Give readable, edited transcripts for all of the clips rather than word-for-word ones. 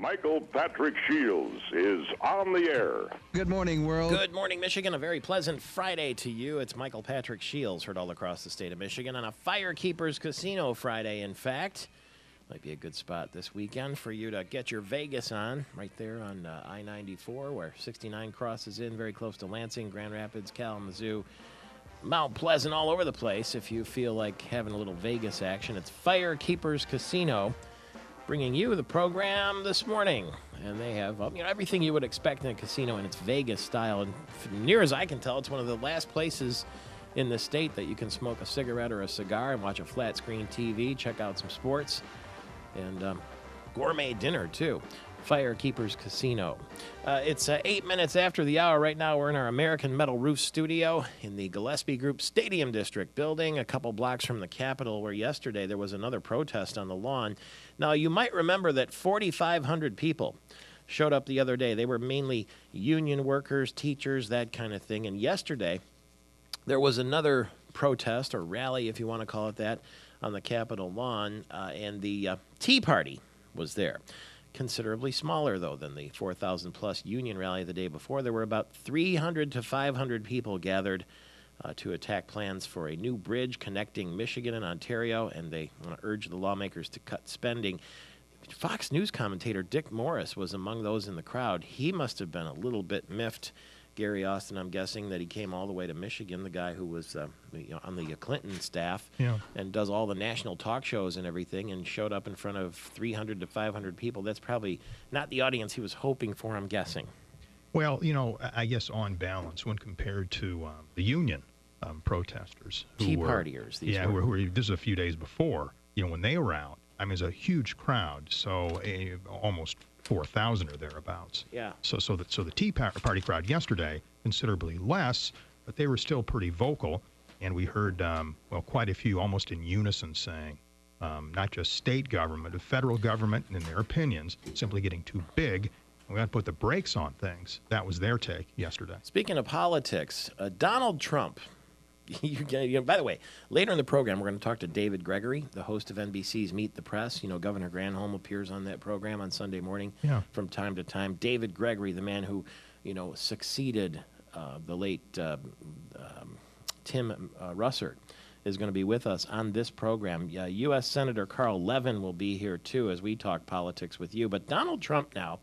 Michael Patrick Shields is on the air. Good morning, world. Good morning, Michigan. A very pleasant Friday to you. It's Michael Patrick Shields, heard all across the state of Michigan on a Firekeepers Casino Friday, in fact. Might be a good spot this weekend for you to get your Vegas on, right there on I-94, where 69 crosses in, very close to Lansing, Grand Rapids, Kalamazoo, Mount Pleasant, all over the place. If you feel like having a little Vegas action, it's Firekeepers Casino, bringing you the program this morning. And they have everything you would expect in a casino in its Vegas style. And near as I can tell, it's one of the last places in the state that you can smoke a cigarette or a cigar and watch a flat screen TV, check out some sports, and gourmet dinner, too. Firekeepers Casino. It's 8 minutes after the hour. Right now, we're in our American Metal Roof studio in the Gillespie Group Stadium District building, a couple blocks from the Capitol, where yesterday there was another protest on the lawn. Now, you might remember that 4,500 people showed up the other day. They were mainly union workers, teachers, that kind of thing. And yesterday, there was another protest, or rally, if you want to call it that, on the Capitol lawn, and the Tea Party was there. Considerably smaller, though, than the 4,000-plus union rally the day before. There were about 300 to 500 people gathered to attack plans for a new bridge connecting Michigan and Ontario, and they want to urge the lawmakers to cut spending. Fox News commentator Dick Morris was among those in the crowd. He must have been a little bit miffed. Gary Austin, I'm guessing, that he came all the way to Michigan, the guy who was on the Clinton staff and does all the national talk shows and everything, and showed up in front of 300 to 500 people. That's probably not the audience he was hoping for, I'm guessing. Well, I guess on balance, when compared to the union protesters. Tea partiers. Who were this is a few days before, when they were out, I mean, it's a huge crowd, so almost 4,000 or thereabouts. Yeah. So the Tea Party crowd yesterday, considerably less, but they were still pretty vocal, and we heard, quite a few almost in unison saying, not just state government, but federal government, in their opinions, simply getting too big. We got to put the brakes on things. That was their take yesterday. Speaking of politics, Donald Trump. By the way, later in the program, we're going to talk to David Gregory, the host of NBC's Meet the Press. Governor Granholm appears on that program on Sunday morning from time to time. David Gregory, the man who, succeeded the late Tim Russert, is going to be with us on this program. U.S. Senator Carl Levin will be here, too, as we talk politics with you. But Donald Trump now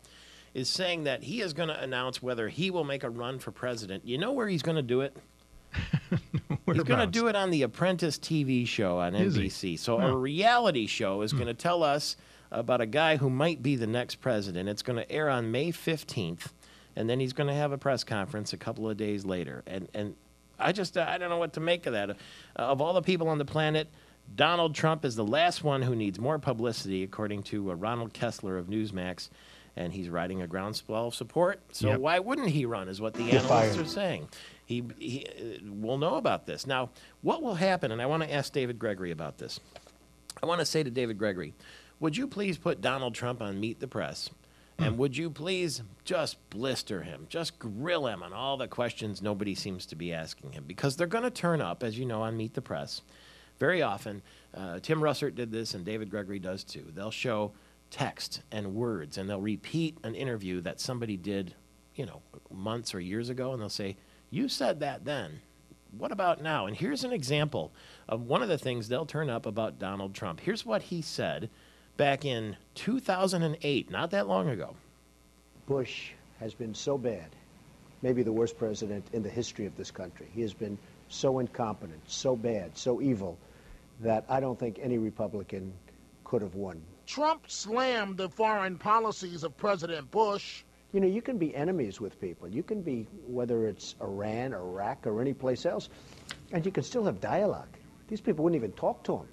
is saying that he is going to announce whether he will make a run for president. You know where he's going to do it? He's going to do it on the Apprentice TV show on NBC. So a reality show is going to tell us about a guy who might be the next president. It's going to air on May 15th, and then he's going to have a press conference a couple of days later. And I don't know what to make of that. Of all the people on the planet, Donald Trump is the last one who needs more publicity, according to Ronald Kessler of Newsmax. And he's riding a groundswell of support. So why wouldn't he run, is what the analysts are saying. He will know about this. Now, what will happen, and I want to ask David Gregory about this. I want to say to David Gregory, would you please put Donald Trump on Meet the Press, and would you please just blister him, just grill him on all the questions nobody seems to be asking him? Because they're going to turn up, as you know, on Meet the Press. Very often, Tim Russert did this, and David Gregory does too. They'll show text and words, and they'll repeat an interview that somebody did, months or years ago, and they'll say, you said that then. What about now? And here's an example of one of the things they'll turn up about Donald Trump. Here's what he said back in 2008, not that long ago. Bush has been so bad, maybe the worst president in the history of this country. He has been so incompetent, so bad, so evil, that I don't think any Republican could have won. Trump slammed the foreign policies of President Bush. You can be enemies with people. You can be, whether it's Iran, Iraq, or any place else, and you can still have dialogue. These people wouldn't even talk to him.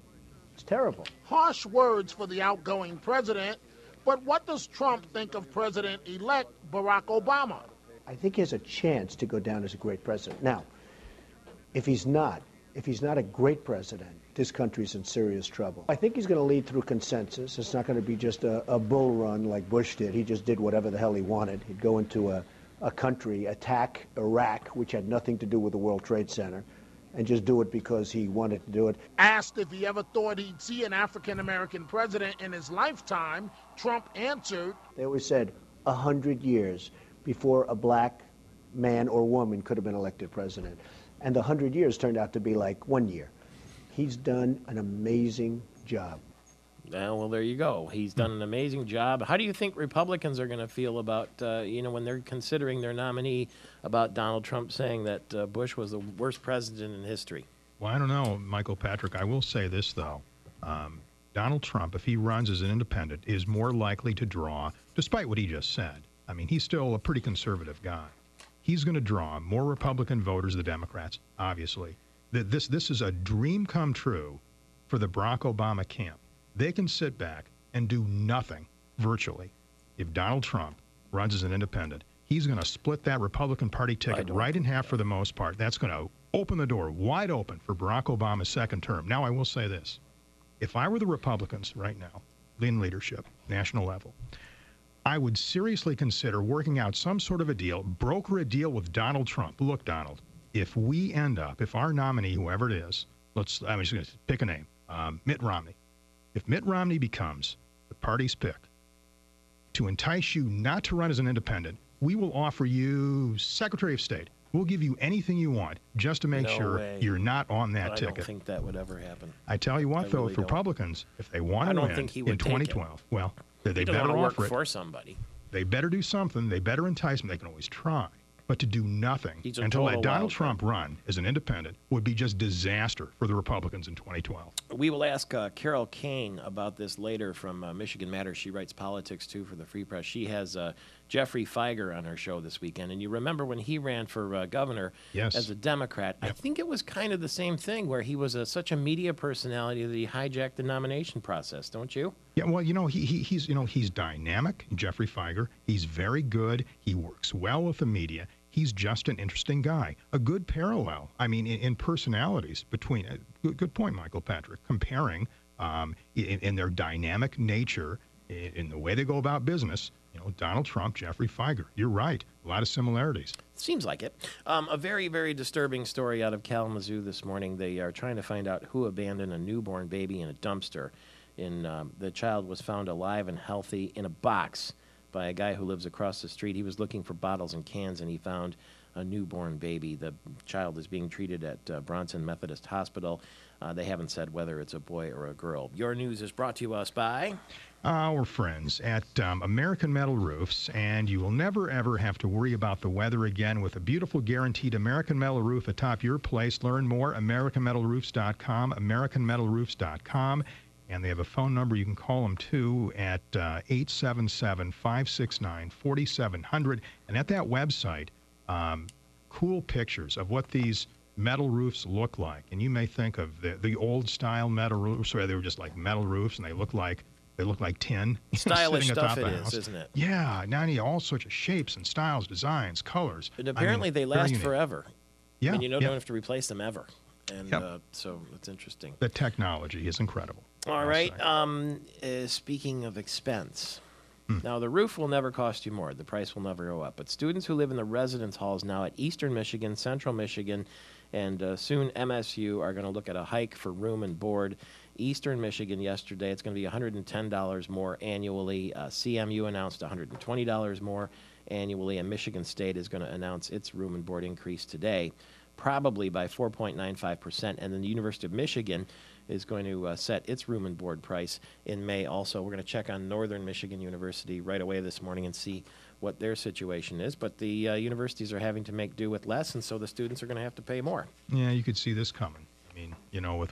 It's terrible. Harsh words for the outgoing president, but what does Trump think of President-elect Barack Obama? I think he has a chance to go down as a great president. Now, if he's not a great president, this country's in serious trouble. I think he's going to lead through consensus. It's not going to be just a bull run like Bush did. He just did whatever the hell he wanted. He'd go into a country, attack Iraq, which had nothing to do with the World Trade Center, and just do it because he wanted to do it. Asked if he ever thought he'd see an African-American president in his lifetime, Trump answered, They always said 100 years before a black man or woman could have been elected president. And the 100 years turned out to be like 1 year. He's done an amazing job. Well, there you go. He's done an amazing job. How do you think Republicans are going to feel about, when they're considering their nominee, about Donald Trump saying that Bush was the worst president in history? Well, I don't know, Michael Patrick. I will say this, though. Donald Trump, if he runs as an independent, is more likely to draw, despite what he just said. I mean, he's still a pretty conservative guy. He's going to draw more Republican voters than Democrats, obviously. This is a dream come true for the Barack Obama camp. They can sit back and do nothing, virtually. If Donald Trump runs as an independent, he's going to split that Republican Party ticket right in half for the most part. That's going to open the door wide open for Barack Obama's second term. Now, I will say this. If I were the Republicans right now, in leadership, national level, I would seriously consider working out some sort of a deal, broker a deal with Donald Trump. Look, Donald, if we end up, if our nominee, whoever it is, I'm just going to pick a name, Mitt Romney. If Mitt Romney becomes the party's pick to entice you not to run as an independent, we will offer you Secretary of State. We'll give you anything you want just to make sure you're not on that ticket. I don't think that would ever happen. I tell you what, though, if Republicans, if they want to win in 2012, well, they better offer it for somebody. They better do something. They better entice them. They can always try. But to do nothing and to let Donald Trump run as an independent would be just disaster for the Republicans in 2012. We will ask Carol Kane about this later from Michigan Matters. She writes politics, too, for the Free Press. She has Jeffrey Feiger on her show this weekend. And you remember when he ran for governor as a Democrat, I think it was kind of the same thing where he was such a media personality that he hijacked the nomination process, don't you? Yeah, well, he's dynamic, Jeffrey Feiger. He's very good. He works well with the media. He's just an interesting guy. A good parallel, I mean, in personalities between, good point, Michael Patrick, comparing in their dynamic nature, in the way they go about business, Donald Trump, Jeffrey Feiger. You're right. A lot of similarities. Seems like it. A very, very disturbing story out of Kalamazoo this morning. They are trying to find out who abandoned a newborn baby in a dumpster. The child was found alive and healthy in a box by a guy who lives across the street. He was looking for bottles and cans, and he found a newborn baby. The child is being treated at Bronson Methodist Hospital. They haven't said whether it's a boy or a girl. Your news is brought to us by our friends at American Metal Roofs, and you will never, ever have to worry about the weather again with a beautiful guaranteed American Metal Roof atop your place. Learn more, AmericanMetalRoofs.com, AmericanMetalRoofs.com. And they have a phone number you can call them, too, at 877-569-4700. And at that website, cool pictures of what these metal roofs look like. And you may think of the old-style metal roofs, where they were just like metal roofs, and they look like tin. Stylish stuff it is, isn't it? Yeah. Now you all sorts of shapes and styles, designs, colors. And apparently they last forever. Yeah. I mean, you don't have to replace them ever. And so it's interesting. The technology is incredible. All right. Speaking of expense, now the roof will never cost you more. The price will never go up. But students who live in the residence halls now at Eastern Michigan, Central Michigan, and soon MSU are going to look at a hike for room and board. Eastern Michigan yesterday, it's going to be $110 more annually. CMU announced $120 more annually, and Michigan State is going to announce its room and board increase today, probably by 4.95%. And then the University of Michigan is going to set its room and board price in May also. We're going to check on Northern Michigan University right away this morning and see what their situation is. But the universities are having to make do with less, and so the students are going to have to pay more. Yeah, you could see this coming. I mean,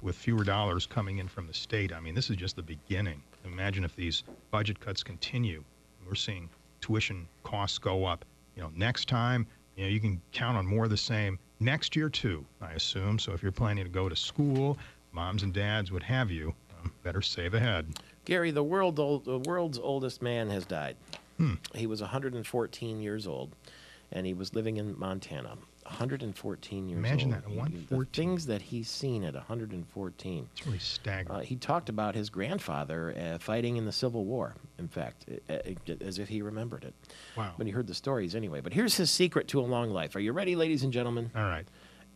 with fewer dollars coming in from the state, I mean, this is just the beginning. Imagine if these budget cuts continue. We're seeing tuition costs go up. Next time, you can count on more of the same. Next year, too, I assume. So if you're planning to go to school, moms and dads would have you, better save ahead. Gary, the world's oldest man has died. He was 114 years old, and he was living in Montana. 114 years Imagine old. Imagine that, 114. The things that he's seen at 114. It's really staggering. He talked about his grandfather fighting in the Civil War, in fact, as if he remembered it. Wow. When he heard the stories anyway. But here's his secret to a long life. Are you ready, ladies and gentlemen? All right.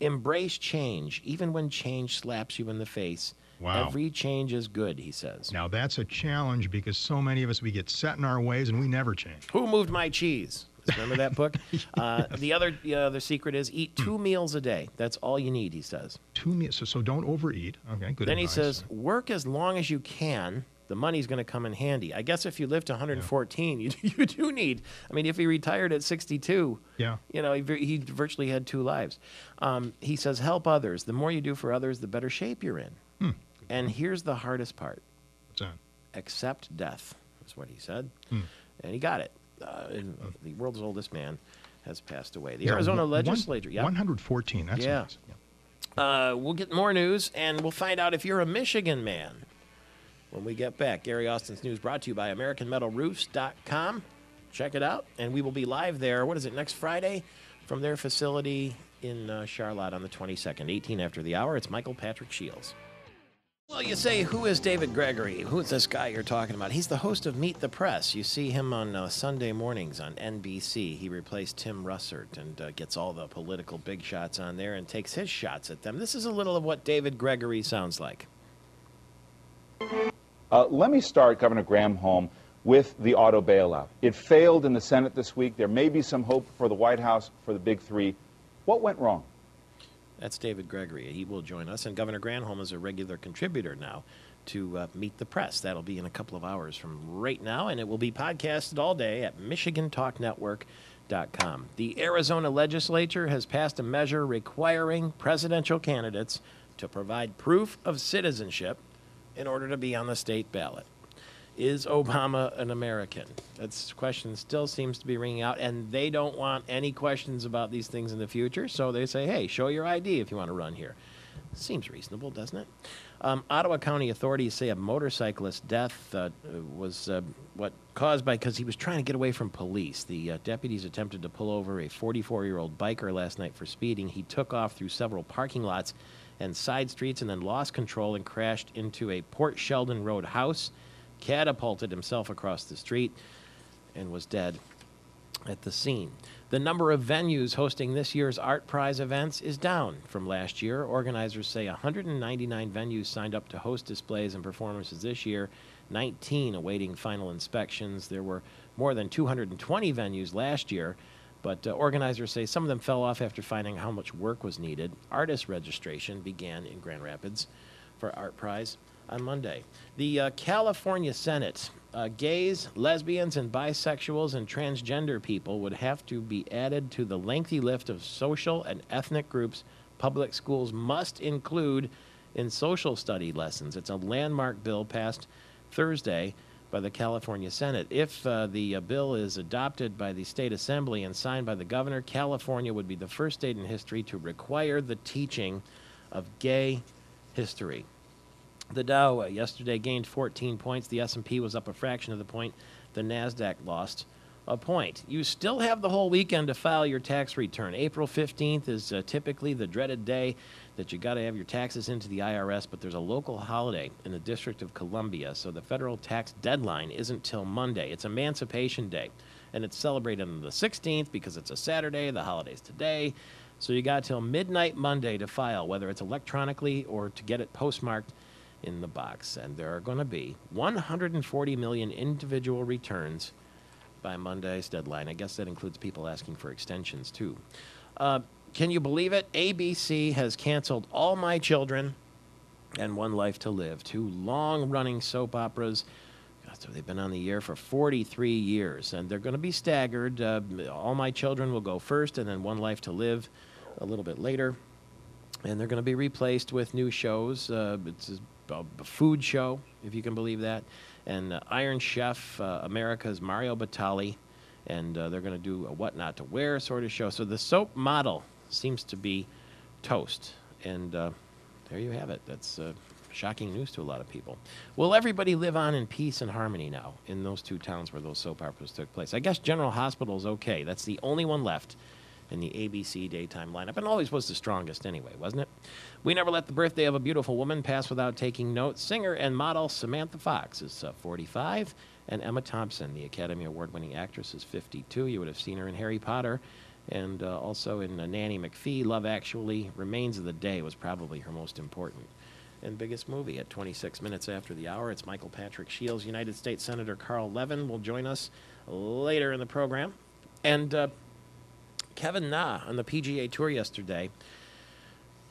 Embrace change, even when change slaps you in the face Wow. Every change is good, he says. Now, that's a challenge because so many of us, we get set in our ways and we never change. Who moved my cheese? Remember that book? The other secret is eat 2 meals a day. That's all you need, he says. 2 meals. So don't overeat. Okay, good Then he advice. says, work as long as you can. The money's going to come in handy. I guess if you live to 114, you do need. I mean, if he retired at 62, Yeah. he virtually had 2 lives. He says, help others. The more you do for others, the better shape you're in. And here's the hardest part. What's that? Accept death, is what he said. And he got it. The world's oldest man has passed away. The Arizona legislature. 114. That's nice. Yeah. We'll get more news, and we'll find out if you're a Michigan man when we get back. Gary Austin's News brought to you by AmericanMetalRoofs.com. Check it out, and we will be live there. What is it, next Friday? From their facility in Charlotte on the 22nd, 18 after the hour. It's Michael Patrick Shields. Well, you say, who is David Gregory? Who is this guy you're talking about? He's the host of Meet the Press. You see him on Sunday mornings on NBC. He replaced Tim Russert and gets all the political big shots on there and takes his shots at them. This is a little of what David Gregory sounds like. Let me start, Governor Granholm, with the auto bailout. It failed in the Senate this week. There may be some hope for the White House for the big 3. What went wrong? That's David Gregory. He will join us. And Governor Granholm is a regular contributor now to Meet the Press. That'll be in a couple of hours from right now, and it will be podcasted all day at MichiganTalkNetwork.com. The Arizona legislature has passed a measure requiring presidential candidates to provide proof of citizenship in order to be on the state ballot. Is Obama an American? That question still seems to be ringing out, and they don't want any questions about these things in the future, so they say, hey, show your ID if you want to run here. Seems reasonable, doesn't it? Ottawa County authorities say a motorcyclist's death was caused because he was trying to get away from police. The deputies attempted to pull over a 44-year-old biker last night for speeding. He took off through several parking lots and side streets and then lost control and crashed into a Port Sheldon Road house, catapulted himself across the street, and was dead at the scene. The number of venues hosting this year's Art Prize events is down from last year. Organizers say 199 venues signed up to host displays and performances this year, 19 awaiting final inspections. There were more than 220 venues last year, but organizers say some of them fell off after finding how much work was needed. Artist registration began in Grand Rapids for Art Prize on Monday. The California Senate, gays, lesbians, and bisexuals and transgender people would have to be added to the lengthy list of social and ethnic groups public schools must include in social study lessons. It's a landmark bill passed Thursday by the California Senate. If the bill is adopted by the state assembly and signed by the governor, California would be the first state in history to require the teaching of gay history. The Dow yesterday gained 14 points. The S&P was up a fraction of a point. The NASDAQ lost a point. You still have the whole weekend to file your tax return. April 15th is typically the dreaded day that you got to have your taxes into the IRS, but there's a local holiday in the District of Columbia, so the federal tax deadline isn't till Monday. It's Emancipation Day, and it's celebrated on the 16th because it's a Saturday. The holiday's today. So you got till midnight Monday to file, whether it's electronically or to get it postmarked in the box. And there are going to be 140 million individual returns by Monday's deadline. I guess that includes people asking for extensions, too. Can you believe it? ABC has canceled All My Children and One Life to Live, 2 long-running soap operas. So they've been on the air for 43 years, and they're going to be staggered. All My Children will go first, and then One Life to Live a little bit later. And they're going to be replaced with new shows. It's a food show, if you can believe that. And Iron Chef, America's Mario Batali. And they're going to do a What Not to Wear sort of show. So the soap model seems to be toast. And there you have it. That's shocking news to a lot of people. Will everybody live on in peace and harmony now in those 2 towns where those soap operas took place? I guess General Hospital's okay. That's the only one left in the ABC daytime lineup, and always was the strongest anyway, wasn't it? We never let the birthday of a beautiful woman pass without taking note. Singer and model Samantha Fox is 45, and Emma Thompson, the Academy Award-winning actress, is 52. You would have seen her in Harry Potter, and also in Nanny McPhee. Love Actually, Remains of the Day was probably her most important and biggest movie at 26 minutes after the hour. It's Michael Patrick Shields. United States Senator Carl Levin will join us later in the program. And Kevin Na on the PGA Tour yesterday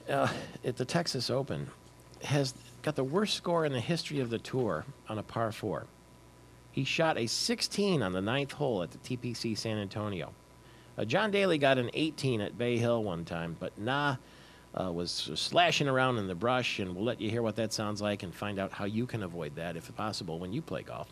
at the Texas Open has got the worst score in the history of the tour on a par 4. He shot a 16 on the 9th hole at the TPC San Antonio. John Daly got an 18 at Bay Hill one time, but Na was slashing around in the brush, and we'll let you hear what that sounds like and find out how you can avoid that, if possible, when you play golf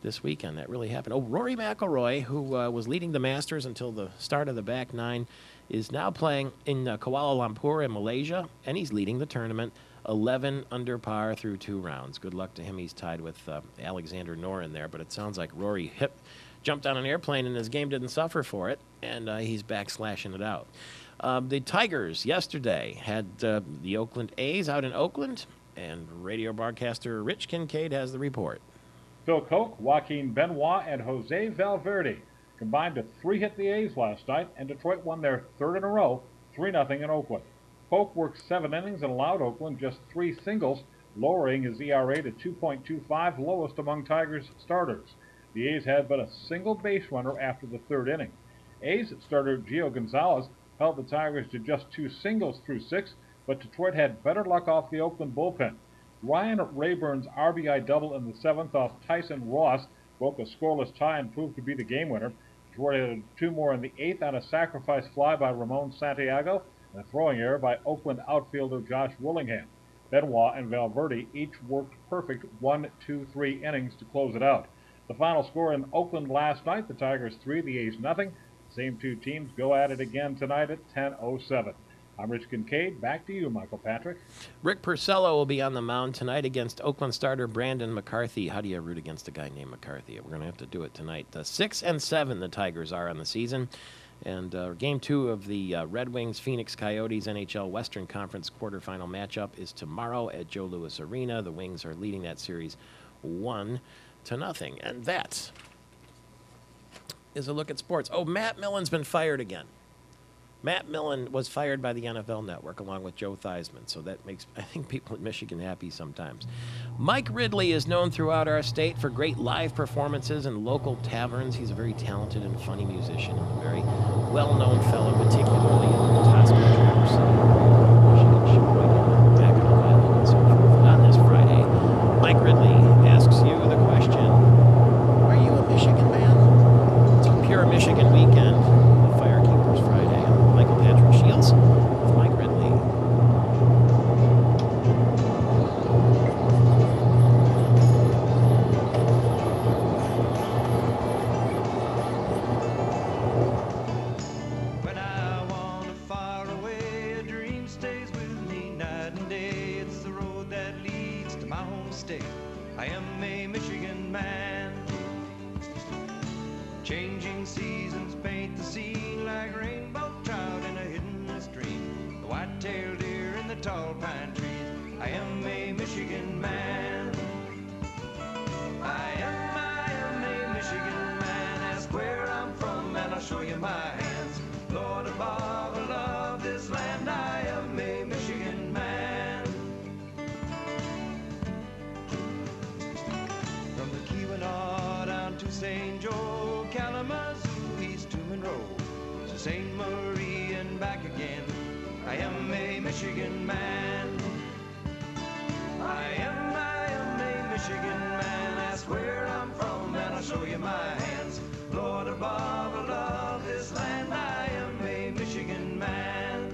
this weekend. That really happened. Oh, Rory McIlroy, who was leading the Masters until the start of the back nine, is now playing in Kuala Lumpur in Malaysia, and he's leading the tournament 11 under par through 2 rounds. Good luck to him. He's tied with Alexander Noren there, but it sounds like Rory jumped on an airplane and his game didn't suffer for it, and he's back slashing it out. The Tigers yesterday had the Oakland A's out in Oakland, and radio broadcaster Rich Kincaid has the report. Phil Koch, Joaquin Benoit, and Jose Valverde combined to 3-hit the A's last night, and Detroit won their 3rd in a row, 3-0 in Oakland. Koch worked 7 innings and allowed Oakland just 3 singles, lowering his ERA to 2.25, lowest among Tigers starters. The A's had but a single base runner after the 3rd inning. A's starter Gio Gonzalez held the Tigers to just 2 singles through 6, but Detroit had better luck off the Oakland bullpen. Ryan Rayburn's RBI double in the 7th off Tyson Ross broke a scoreless tie and proved to be the game winner. Detroit had 2 more in the 8th on a sacrifice fly by Ramon Santiago and a throwing error by Oakland outfielder Josh Willingham. Benoit and Valverde each worked perfect 1, 2, 3 innings to close it out. The final score in Oakland last night, the Tigers 3, the A's nothing. The same 2 teams go at it again tonight at 10:07. I'm Rich Kincaid. Back to you, Michael Patrick. Rick Porcello will be on the mound tonight against Oakland starter Brandon McCarthy. How do you root against a guy named McCarthy? We're going to have to do it tonight. 6-7 the Tigers are on the season. And Game 2 of the Red Wings-Phoenix Coyotes NHL Western Conference quarterfinal matchup is tomorrow at Joe Louis Arena. The Wings are leading that series 1-0. And that is a look at sports. Oh, Matt Millen's been fired again. Matt Millen was fired by the NFL Network along with Joe Theismann, so that makes, I think, people in Michigan happy sometimes. Mike Ridley is known throughout our state for great live performances in local taverns. He's a very talented and funny musician, and a very well-known fellow, particularly in the Tosca Traverse, Michigan, Sheboygan, Mackinac Island, and so forth. And on this Friday, Mike Ridley asks you the question, are you a Michigan man? It's a pure Michigan weekend. Firekeepers Friday. I'm Michael Patrick Shields with Mike Ridley. When I wander far away, a dream stays with me night and day. It's the road that leads to my home state. I am a Michigan man. Changing seasons paint the scene like rainbow trout in a hidden stream. The white-tailed deer in the tall pine trees. I am a Michigan man. I am a Michigan man. Ask where I'm from and I'll show you my hands. Lord above, I love this land. I am a Michigan man. From the Keweenaw down to St. Joe, Kalamazoo, East to Monroe, to St. Marie and back again. I am a Michigan man. I am a Michigan man. Ask where I'm from and I'll show you my hands. Lord above, I love this land. I am a Michigan man.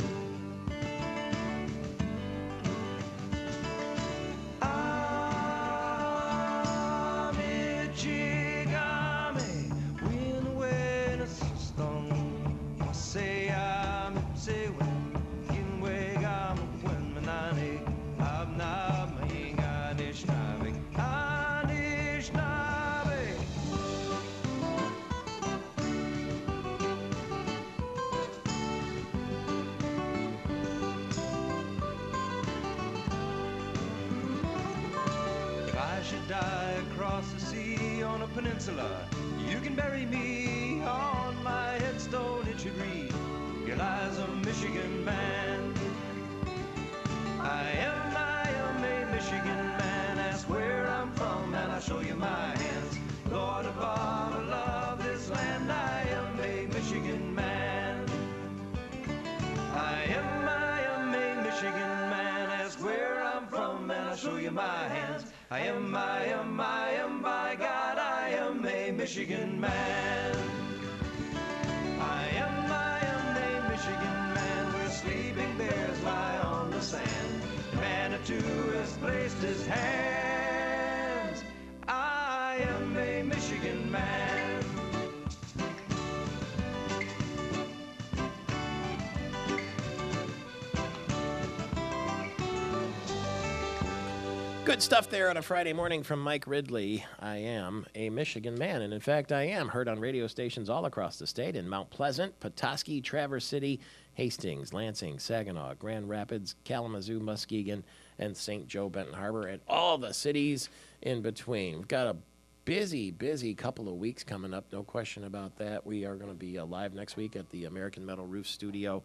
Should die across the sea on a peninsula, you can bury me. On my headstone it should read, here lies a Michigan man. I am a of my hands. I am, by God, I am a Michigan man. I am a Michigan man, where sleeping bears lie on the sand. Manitou has placed his hands. I am a Michigan man. Good stuff there on a Friday morning from Mike Ridley. I am a Michigan man, and in fact, I am heard on radio stations all across the state in Mount Pleasant, Petoskey, Traverse City, Hastings, Lansing, Saginaw, Grand Rapids, Kalamazoo, Muskegon, and St. Joe, Benton Harbor, and all the cities in between. We've got a busy couple of weeks coming up, no question about that. We are going to be live next week at the American Metal Roof Studio.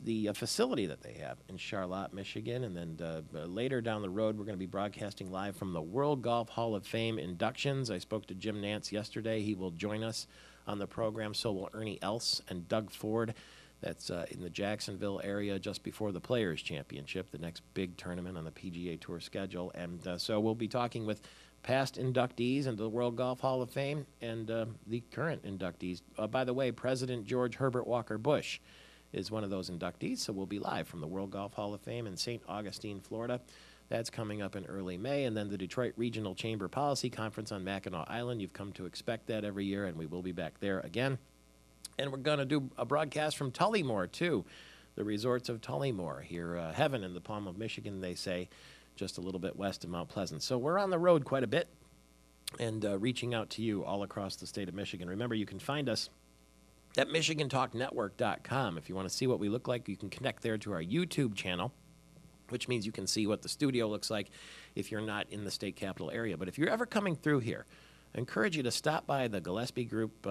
The facility that they have in Charlotte, Michigan, and then later down the road, we're going to be broadcasting live from the World Golf Hall of Fame inductions. I spoke to Jim Nance yesterday. He will join us on the program. So will Ernie Else and Doug Ford. That's in the Jacksonville area just before the Players Championship, the next big tournament on the PGA Tour schedule. And so we'll be talking with past inductees into the World Golf Hall of Fame and the current inductees. By the way, President George Herbert Walker Bush is one of those inductees, so we'll be live from the World Golf Hall of Fame in St. Augustine, Florida. That's coming up in early May, and then the Detroit Regional Chamber Policy Conference on Mackinac Island. You've come to expect that every year, and we will be back there again. And we're going to do a broadcast from Tullymore, too, the resorts of Tullymore here, heaven in the palm of Michigan, they say, just a little bit west of Mount Pleasant. So we're on the road quite a bit and reaching out to you all across the state of Michigan. Remember, you can find us at MichiganTalkNetwork.com. If you want to see what we look like, you can connect there to our YouTube channel, which means you can see what the studio looks like if you're not in the state capital area. But if you're ever coming through here, I encourage you to stop by the Gillespie Group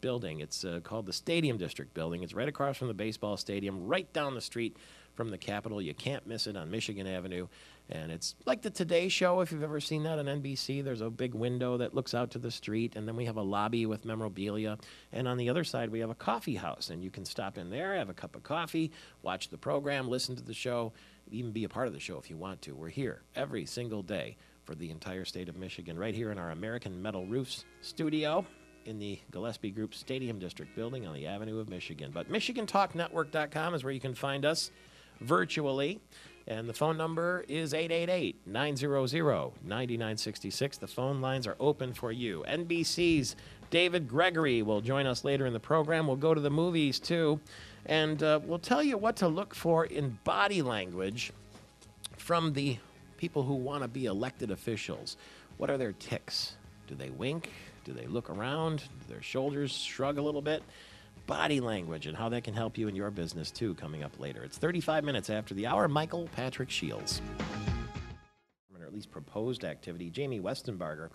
building. It's called the Stadium District building. It's right across from the baseball stadium, right down the street from the Capitol. You can't miss it on Michigan Avenue. And it's like the Today Show, if you've ever seen that on NBC. There's a big window that looks out to the street, and then we have a lobby with memorabilia. And on the other side, we have a coffee house, and you can stop in there, have a cup of coffee, watch the program, listen to the show, even be a part of the show if you want to. We're here every single day for the entire state of Michigan, right here in our American Metal Roofs studio in the Gillespie Group Stadium District building on the Avenue of Michigan. But MichiganTalkNetwork.com is where you can find us virtually. And the phone number is 888-900-9966. The phone lines are open for you. NBC's David Gregory will join us later in the program. We'll go to the movies, too. And we'll tell you what to look for in body language from the people who want to be elected officials. What are their tics? Do they wink? Do they look around? Do their shoulders shrug a little bit? Body language and how that can help you in your business, too, coming up later. It's 35 minutes after the hour. Michael Patrick Shields. Or at least proposed activity. Jamie Westenbarger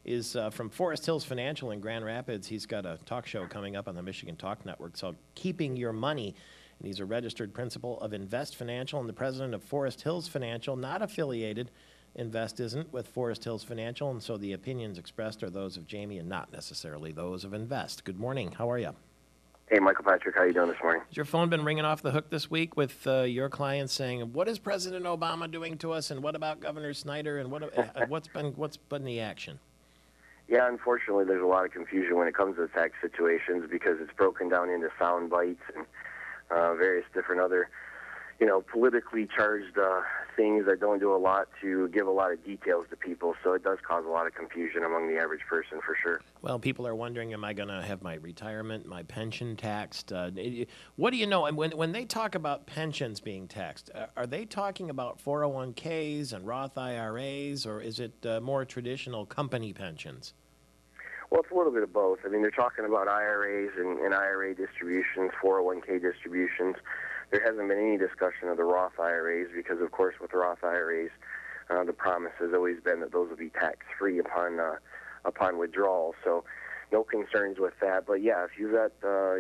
is from Forest Hills Financial in Grand Rapids. He's got a talk show coming up on the Michigan Talk Network called Keeping Your Money. And he's a registered principal of Invest Financial and the president of Forest Hills Financial, not affiliated. Invest isn't with Forest Hills Financial, and so the opinions expressed are those of Jamie and not necessarily those of Invest. Good morning. How are you? Hey, Michael Patrick, how you doing this morning? Has your phone been ringing off the hook this week with your clients saying, "What is President Obama doing to us, and what about Governor Snyder, and what's been the action?" Yeah, unfortunately, there's a lot of confusion when it comes to tax situations because it's broken down into sound bites and various different other, politically charged things that don't do a lot to give a lot of details to people. So it does cause a lot of confusion among the average person, for sure. Well, people are wondering, am I going to have my retirement, my pension taxed? What do you know? And when they talk about pensions being taxed, are they talking about 401ks and Roth IRAs, or is it more traditional company pensions? Well, it's a little bit of both. I mean, they're talking about IRAs and IRA distributions, 401k distributions. There hasn't been any discussion of the Roth IRAs because, of course, with Roth IRAs, the promise has always been that those will be tax-free upon withdrawal. So no concerns with that. But, yeah, if you've got, a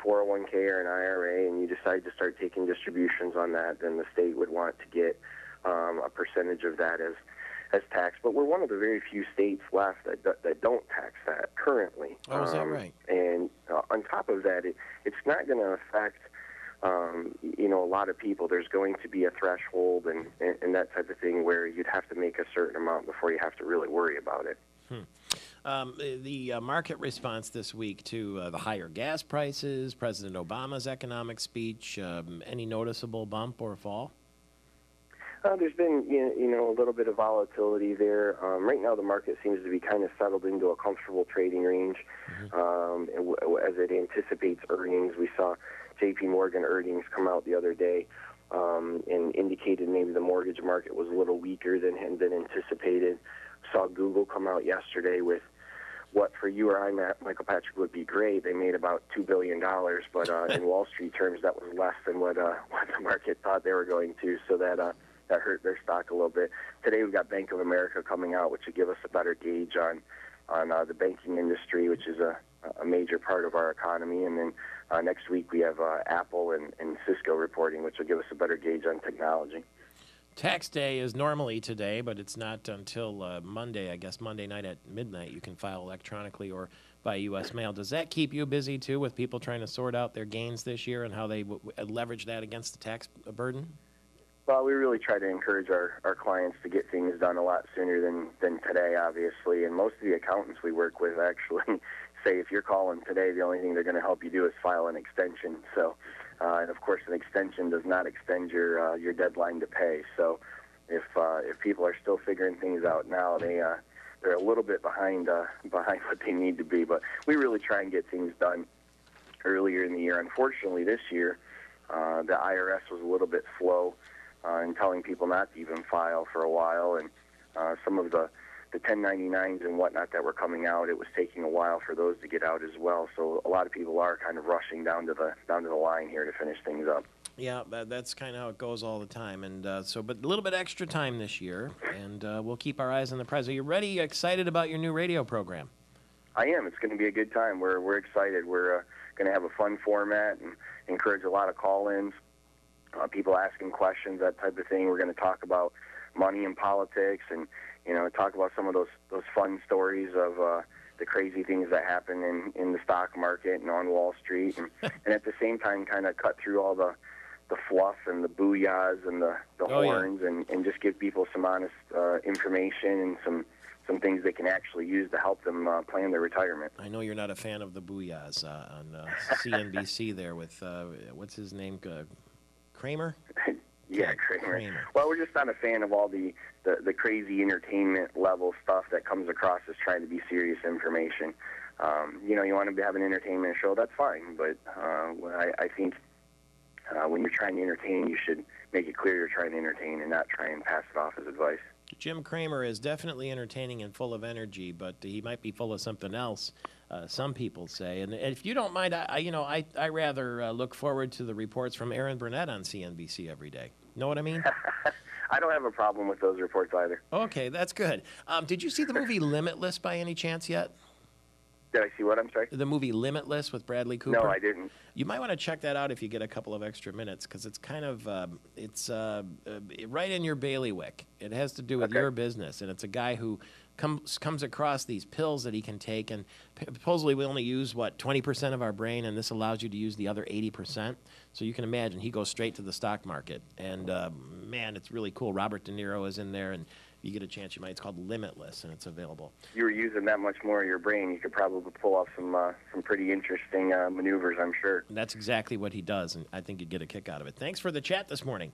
401k or an IRA and you decide to start taking distributions on that, then the state would want to get a percentage of that as taxed. But we're one of the very few states left that don't tax that currently. Oh, is that right? And on top of that, it's not going to affect a lot of people, there's going to be a threshold and that type of thing where you'd have to make a certain amount before you have to really worry about it. The market response this week to the higher gas prices, President Obama's economic speech, any noticeable bump or fall? There's been, a little bit of volatility there. Right now, the market seems to be kind of settled into a comfortable trading range as it anticipates earnings. We saw J.P. Morgan earnings come out the other day and indicated maybe the mortgage market was a little weaker than had been anticipated. Saw Google come out yesterday with what for you or I, Michael Patrick, would be great. They made about $2 billion, but in Wall Street terms, that was less than what the market thought they were going to, so that hurt their stock a little bit. Today we've got Bank of America coming out, which will give us a better gauge on the banking industry, which is a major part of our economy. And then next week we have Apple and Cisco reporting, which will give us a better gauge on technology. Tax day is normally today, but it's not until Monday. I guess Monday night at midnight you can file electronically or by U.S. mail. Does that keep you busy, too, with people trying to sort out their gains this year and how they leverage that against the tax burden? Well, we really try to encourage our clients to get things done a lot sooner than today, obviously. And most of the accountants we work with actually say if you're calling today, the only thing they're going to help you do is file an extension. So, and of course, an extension does not extend your deadline to pay. So, if people are still figuring things out now, they're a little bit behind what they need to be. But we really try and get things done earlier in the year. Unfortunately, this year the IRS was a little bit slow in telling people not to even file for a while, and some of the 1099s and whatnot that were coming out, it was taking a while for those to get out as well. So a lot of people are kind of rushing down to the line here to finish things up. Yeah, that's kind of how it goes all the time, and but a little bit extra time this year, and we'll keep our eyes on the prize. Are you ready? Excited about your new radio program? I am. It's going to be a good time. We're excited. We're going to have a fun format and encourage a lot of call-ins. People asking questions, that type of thing. We're going to talk about money and politics, and talk about some of those fun stories of the crazy things that happen in the stock market and on Wall Street, and at the same time, kind of cut through all the fluff and the booyahs and the horns, and just give people some honest information and some things they can actually use to help them plan their retirement. I know you're not a fan of the booyahs on CNBC there with what's his name? Kramer? Yeah, Kramer. Well, we're just not a fan of all the crazy entertainment level stuff that comes across as trying to be serious information. You want to have an entertainment show, that's fine, but I think when you're trying to entertain, you should make it clear you're trying to entertain and not try and pass it off as advice. Jim Cramer is definitely entertaining and full of energy, but he might be full of something else, some people say. And if you don't mind, I rather look forward to the reports from Aaron Burnett on CNBC every day. Know what I mean? I don't have a problem with those reports either. Okay, that's good. Did you see the movie Limitless by any chance yet? Did I see what? I'm sorry? The movie Limitless with Bradley Cooper? No, I didn't. You might want to check that out if you get a couple of extra minutes, because it's kind of, right in your bailiwick. It has to do with your business, and it's a guy who comes across these pills that he can take, and supposedly we only use, 20% of our brain, and this allows you to use the other 80%. So you can imagine he goes straight to the stock market, and man, it's really cool. Robert De Niro is in there, and if you get a chance, you might. It's called Limitless, and it's available. If you were using that much more of your brain, you could probably pull off some pretty interesting maneuvers, I'm sure. And that's exactly what he does, and I think you'd get a kick out of it. Thanks for the chat this morning.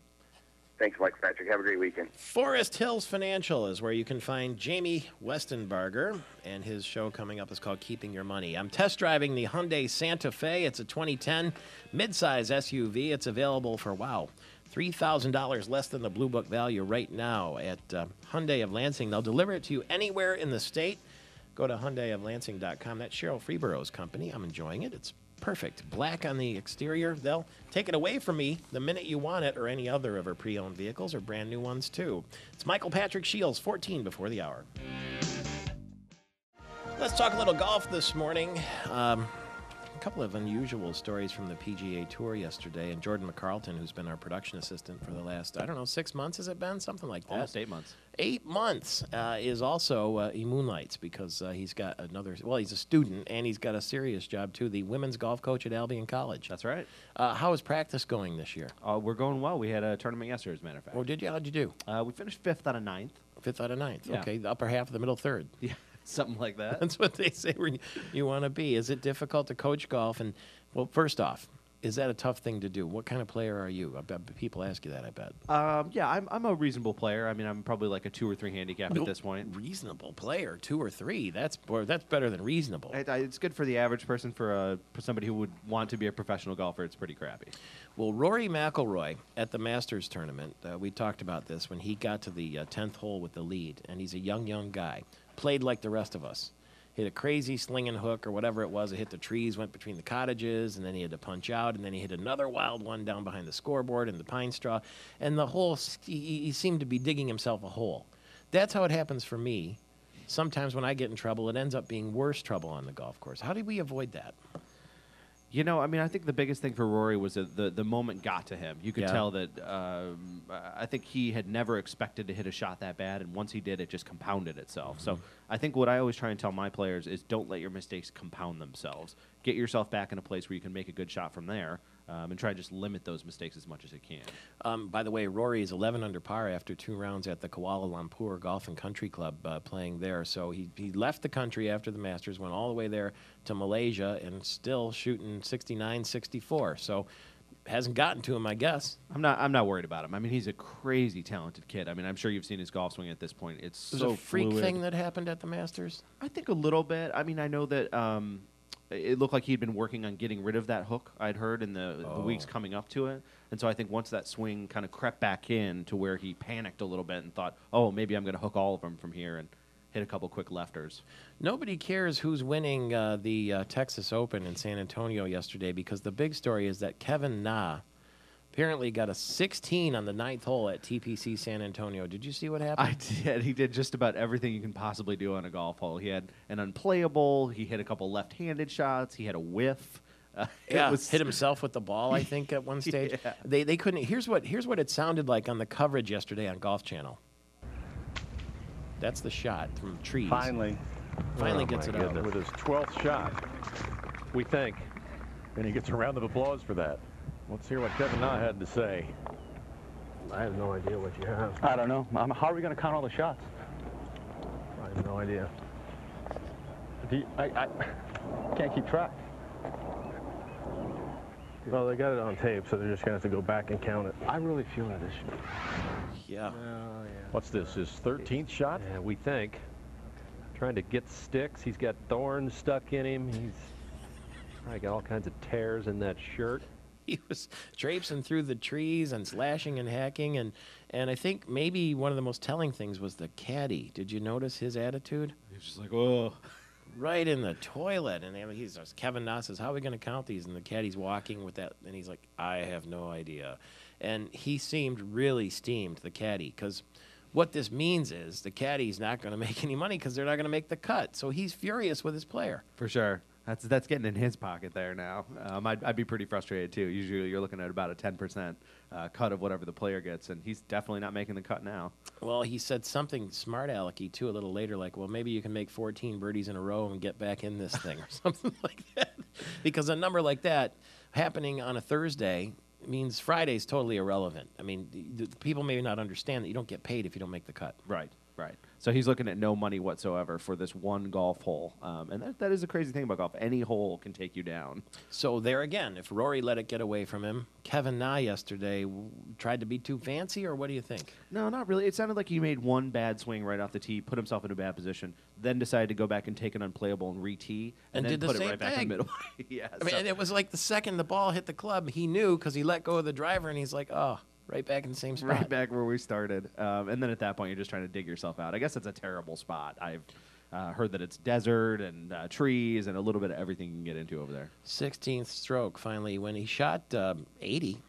Thanks, Mike Patrick. Have a great weekend. Forest Hills Financial is where you can find Jamie Westenbarger, and his show coming up is called Keeping Your Money. I'm test driving the Hyundai Santa Fe. It's a 2010 midsize SUV. It's available for, $3,000 less than the Blue Book value right now at Hyundai of Lansing. They'll deliver it to you anywhere in the state. Go to HyundaiofLansing.com. That's Cheryl Freeborough's company. I'm enjoying it. It's perfect. Black on the exterior. They'll take it away from me the minute you want it, or any other of her pre-owned vehicles, or brand new ones too. It's Michael Patrick Shields, 14 before the hour. Let's talk a little golf this morning. a couple of unusual stories from the PGA Tour yesterday, and Jordan McCarlton, who's been our production assistant for the last, 6 months has it been? Something like that. Almost 8 months. 8 months is also, he moonlights because he's got he's a student, and he's got a serious job, too, the women's golf coach at Albion College. That's right. How is practice going this year? We're going well. We had a tournament yesterday, as a matter of fact. Oh, did you? How'd you do? We finished 5th out of 9th. 5th out of 9th. Yeah. Okay, the upper half of the middle third. Yeah, something like that. That's what they say where you want to be. Is it difficult to coach golf? And, well, first off, is that a tough thing to do? What kind of player are you? I bet people ask you that, I bet. Yeah, I'm a reasonable player. I mean, I'm probably like a 2 or 3 handicap at this point. Reasonable player, 2 or 3. That's better than reasonable. It's good for the average person. For somebody who would want to be a professional golfer, it's pretty crappy. Well, Rory McIlroy at the Masters tournament, we talked about this when he got to the 10th hole with the lead, and he's a young guy. Played like the rest of us. Hit a crazy slinging hook or whatever it was. It hit the trees, went between the cottages, and then he had to punch out, and then he hit another wild one down behind the scoreboard in the pine straw. And the whole, he seemed to be digging himself a hole. That's how it happens for me. Sometimes when I get in trouble, it ends up being worse trouble on the golf course. How did we avoid that? You know, I mean, I think the biggest thing for Rory was that the moment got to him. You could tell that I think he had never expected to hit a shot that bad, and once he did, it just compounded itself. So I think what I always try and tell my players is don't let your mistakes compound themselves. Get yourself back in a place where you can make a good shot from there, and try to just limit those mistakes as much as you can. By the way, Rory is 11 under par after 2 rounds at the Kuala Lumpur Golf and Country Club playing there. So he left the country after the Masters, went all the way there to Malaysia, and still shooting 69, 64. So hasn't gotten to him, I guess. I'm not worried about him. I mean, he's a crazy talented kid. I mean, I'm sure you've seen his golf swing at this point. It's so a freak fluid. thing that happened at the Masters? I think a little bit. I mean, I know that it looked like he'd been working on getting rid of that hook, I'd heard, in the weeks coming up to it. And so I think once that swing kind of crept back in to where he panicked a little bit and thought, oh, maybe I'm going to hook all of them from here, and hit a couple quick lefters. Nobody cares who's winning the Texas Open in San Antonio yesterday, because the big story is that Kevin Na apparently got a 16 on the 9th hole at TPC San Antonio. Did you see what happened? I did. He did just about everything you can possibly do on a golf hole. He had an unplayable. He hit a couple left-handed shots. He had a whiff. Hit himself with the ball, I think, at one stage. Yeah. They couldn't. Here's what it sounded like on the coverage yesterday on Golf Channel. That's the shot from trees. Finally gets it out. With his 12th shot, we think. And he gets a round of applause for that. Let's hear what Kevin Na had to say. I have no idea what you have. I don't know. How are we going to count all the shots? I have no idea. I can't keep track. Well, they got it on tape, so they're just going to have to go back and count it. I really feel that this. Yeah. What's this, his 13th shot? Yeah, we think. Trying to get sticks. He's got thorns stuck in him. He's probably got all kinds of tears in that shirt. He was traipsing through the trees and slashing and hacking, and I think maybe one of the most telling things was the caddy. Did you notice his attitude? He was just like, oh. Right in the toilet, and Kevin Na says, how are we going to count these? And the caddy's walking with that, and he's like, I have no idea. And he seemed really steamed, the caddy, because what this means is the caddy's not going to make any money because they're not going to make the cut. So he's furious with his player. For sure. That's getting in his pocket there now. I'd be pretty frustrated, too. Usually you're looking at about a 10% cut of whatever the player gets, and he's definitely not making the cut now. Well, he said something smart-alecky, too, a little later, like, well, maybe you can make 14 birdies in a row and get back in this thing or something like that. Because a number like that happening on a Thursday means Friday's totally irrelevant. I mean, people may not understand that you don't get paid if you don't make the cut. Right. So he's looking at no money whatsoever for this one golf hole. And that is a crazy thing about golf. Any hole can take you down. So there again, if Rory let it get away from him, Kevin Na yesterday tried to be too fancy, or what do you think? No, not really. It sounded like he made one bad swing right off the tee, put himself in a bad position, then decided to go back and take an unplayable and re-tee, and then did the put same it right back in the thing. middle. Yeah, I mean, it was like the second the ball hit the club, he knew because he let go of the driver, and he's like, oh, right back in the same spot. Right back where we started. And then at that point, you're just trying to dig yourself out. I guess it's a terrible spot. I've heard that it's desert and trees and a little bit of everything you can get into over there. 16th stroke, finally, when he shot 80.